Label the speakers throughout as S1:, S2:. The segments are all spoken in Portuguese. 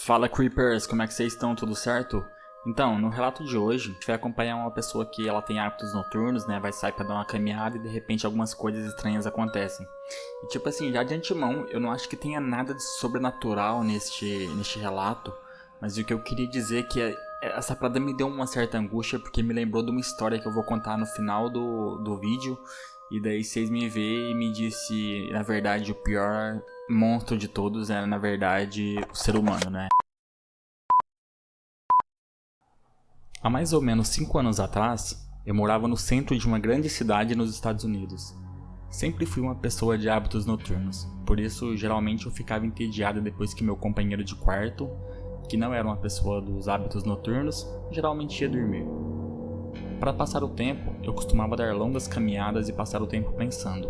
S1: Fala Creepers, como é que vocês estão? Tudo certo? Então, no relato de hoje, a gente vai acompanhar uma pessoa que ela tem hábitos noturnos, né? Vai sair pra dar uma caminhada e de repente algumas coisas estranhas acontecem. E tipo assim, já de antemão, eu não acho que tenha nada de sobrenatural neste relato, mas o que eu queria dizer é que essa parada me deu uma certa angústia porque me lembrou de uma história que eu vou contar no final do vídeo. E daí vocês me veem e me disse, na verdade, o pior monstro de todos é, na verdade, o ser humano, né? Há mais ou menos 5 anos atrás, eu morava no centro de uma grande cidade nos Estados Unidos. Sempre fui uma pessoa de hábitos noturnos, por isso geralmente eu ficava entediado depois que meu companheiro de quarto, que não era uma pessoa dos hábitos noturnos, geralmente ia dormir. Para passar o tempo, eu costumava dar longas caminhadas e passar o tempo pensando.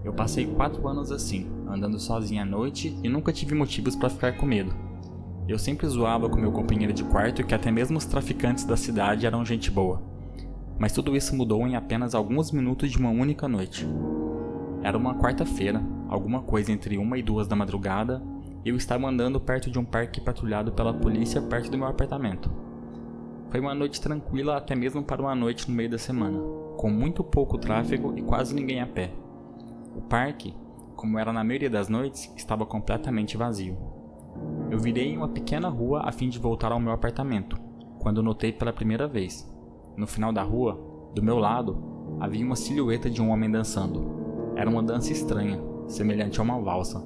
S1: Eu passei 4 anos assim, andando sozinho à noite e nunca tive motivos para ficar com medo. Eu sempre zoava com meu companheiro de quarto que até mesmo os traficantes da cidade eram gente boa. Mas tudo isso mudou em apenas alguns minutos de uma única noite. Era uma quarta-feira, alguma coisa entre 1 e 2 da madrugada, e eu estava andando perto de um parque patrulhado pela polícia perto do meu apartamento. Foi uma noite tranquila até mesmo para uma noite no meio da semana, com muito pouco tráfego e quase ninguém a pé. O parque, como era na maioria das noites, estava completamente vazio. Eu virei em uma pequena rua a fim de voltar ao meu apartamento, quando notei pela primeira vez. No final da rua, do meu lado, havia uma silhueta de um homem dançando. Era uma dança estranha, semelhante a uma valsa.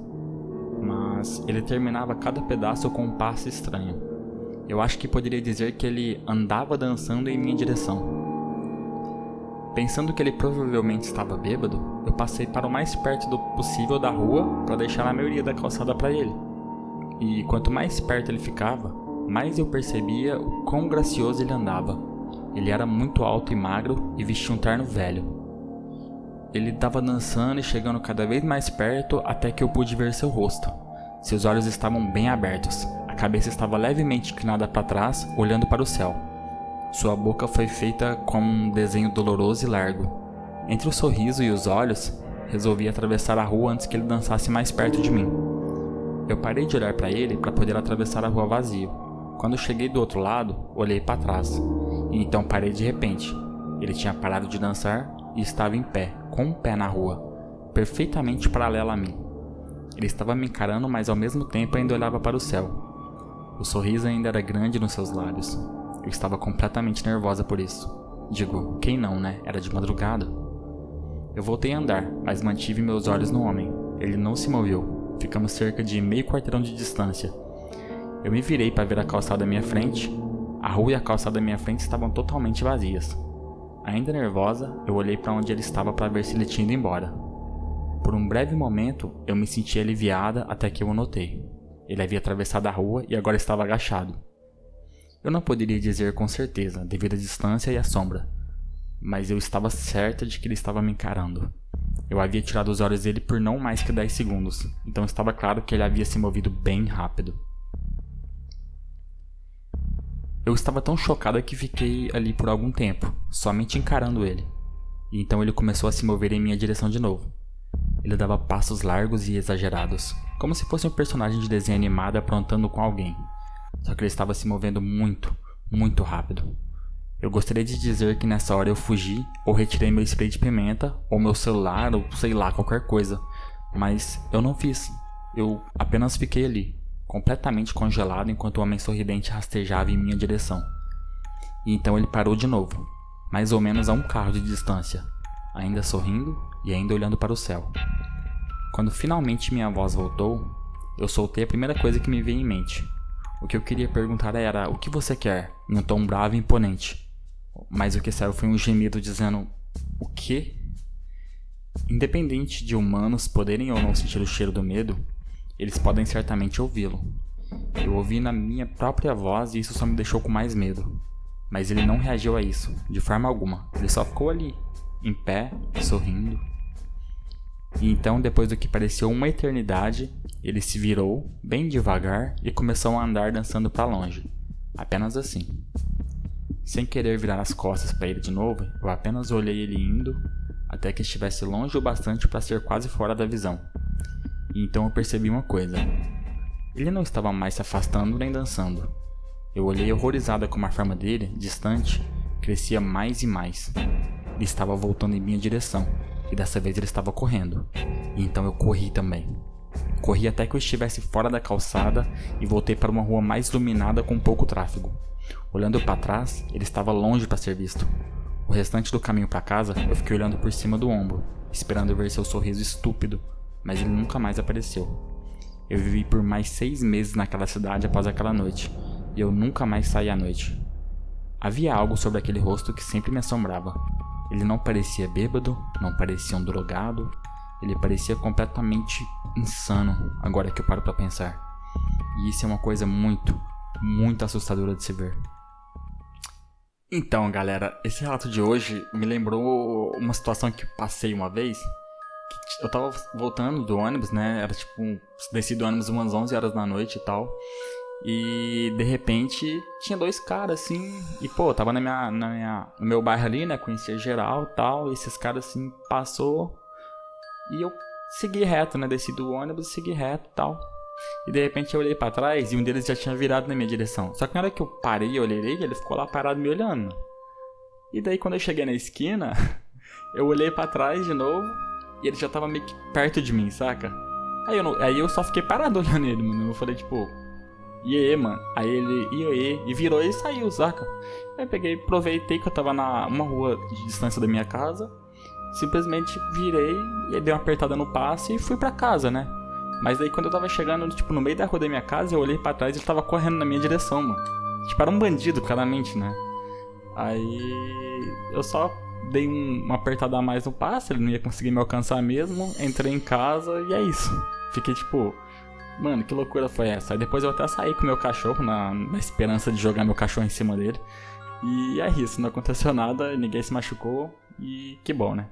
S1: Mas ele terminava cada pedaço com um passo estranho. Eu acho que poderia dizer que ele andava dançando em minha direção. Pensando que ele provavelmente estava bêbado, eu passei para o mais perto do possível da rua para deixar a maioria da calçada para ele. E quanto mais perto ele ficava, mais eu percebia o quão gracioso ele andava. Ele era muito alto e magro e vestia um terno velho. Ele estava dançando e chegando cada vez mais perto até que eu pude ver seu rosto. Seus olhos estavam bem abertos, a cabeça estava levemente inclinada para trás, olhando para o céu. Sua boca foi feita com um desenho doloroso e largo. Entre o sorriso e os olhos, resolvi atravessar a rua antes que ele dançasse mais perto de mim. Eu parei de olhar para ele para poder atravessar a rua vazio. Quando cheguei do outro lado, olhei para trás. E então parei de repente. Ele tinha parado de dançar e estava em pé, com um pé na rua, perfeitamente paralelo a mim. Ele estava me encarando, mas ao mesmo tempo ainda olhava para o céu. O sorriso ainda era grande nos seus lábios. Eu estava completamente nervosa por isso. Digo, quem não, né? Era de madrugada. Eu voltei a andar, mas mantive meus olhos no homem. Ele não se moveu. Ficamos cerca de meio quarteirão de distância. Eu me virei para ver a calçada à minha frente. A rua e a calçada à minha frente estavam totalmente vazias. Ainda nervosa, eu olhei para onde ele estava para ver se ele tinha ido embora. Por um breve momento, eu me senti aliviada até que eu o notei. Ele havia atravessado a rua e agora estava agachado. Eu não poderia dizer com certeza, devido à distância e à sombra, mas eu estava certa de que ele estava me encarando. Eu havia tirado os olhos dele por não mais que 10 segundos, então estava claro que ele havia se movido bem rápido. Eu estava tão chocada que fiquei ali por algum tempo, somente encarando ele. E então ele começou a se mover em minha direção de novo. Ele dava passos largos e exagerados, como se fosse um personagem de desenho animado aprontando com alguém. Só que ele estava se movendo muito, muito rápido. Eu gostaria de dizer que nessa hora eu fugi, ou retirei meu spray de pimenta, ou meu celular, ou sei lá, qualquer coisa. Mas eu não fiz. Eu apenas fiquei ali, completamente congelado enquanto o homem sorridente rastejava em minha direção. E então ele parou de novo, mais ou menos a um carro de distância, ainda sorrindo e ainda olhando para o céu. Quando finalmente minha voz voltou, eu soltei a primeira coisa que me veio em mente. O que eu queria perguntar era, o que você quer? Em um tom bravo e imponente. Mas o que saiu foi um gemido dizendo, o quê? Independente de humanos poderem ou não sentir o cheiro do medo, eles podem certamente ouvi-lo. Eu ouvi na minha própria voz e isso só me deixou com mais medo. Mas ele não reagiu a isso, de forma alguma. Ele só ficou ali, em pé, sorrindo. E então, depois do que pareceu uma eternidade, ele se virou, bem devagar, e começou a andar dançando para longe. Apenas assim. Sem querer virar as costas para ele de novo, eu apenas olhei ele indo, até que estivesse longe o bastante para ser quase fora da visão. E então eu percebi uma coisa. Ele não estava mais se afastando nem dançando. Eu olhei horrorizada como a forma dele, distante, crescia mais e mais. Ele estava voltando em minha direção, e dessa vez ele estava correndo. E então eu corri também. Corri até que eu estivesse fora da calçada e voltei para uma rua mais iluminada com pouco tráfego. Olhando para trás, ele estava longe para ser visto. O restante do caminho para casa, eu fiquei olhando por cima do ombro, esperando ver seu sorriso estúpido, mas ele nunca mais apareceu. Eu vivi por mais 6 meses naquela cidade após aquela noite, e eu nunca mais saí à noite. Havia algo sobre aquele rosto que sempre me assombrava. Ele não parecia bêbado, não parecia um drogado, ele parecia completamente insano, agora que eu paro pra pensar. E isso é uma coisa muito, muito assustadora de se ver. Então, galera, esse relato de hoje me lembrou uma situação que eu passei uma vez. Que eu tava voltando do ônibus, né? Era tipo, desci do ônibus umas 11 horas da noite e tal. E de repente tinha 2 caras assim. E pô, eu tava no meu bairro ali, né? Conhecia geral e tal. E esses caras assim passou. E eu segui reto, né? Desci do ônibus e segui reto e tal. E de repente eu olhei pra trás e um deles já tinha virado na minha direção. Só que na hora que eu parei e olhei ele ficou lá parado me olhando. E daí quando eu cheguei na esquina, eu olhei pra trás de novo e ele já tava meio que perto de mim, saca? Aí eu só fiquei parado olhando ele, mano. Eu falei tipo, e aí, mano? Aí ele, e aí? E virou e saiu, saca? Aí eu peguei, aproveitei que eu tava uma rua de distância da minha casa. Simplesmente virei e dei uma apertada no passe e fui pra casa, né? Mas daí quando eu tava chegando, tipo, no meio da rua da minha casa, eu olhei pra trás e ele tava correndo na minha direção, mano. Tipo, era um bandido, claramente, né? Aí eu só dei uma apertada a mais no passe, ele não ia conseguir me alcançar mesmo. Entrei em casa e é isso. Fiquei tipo, mano, que loucura foi essa? Aí depois eu até saí com o meu cachorro na esperança de jogar meu cachorro em cima dele. E é isso, não aconteceu nada, ninguém se machucou e que bom, né?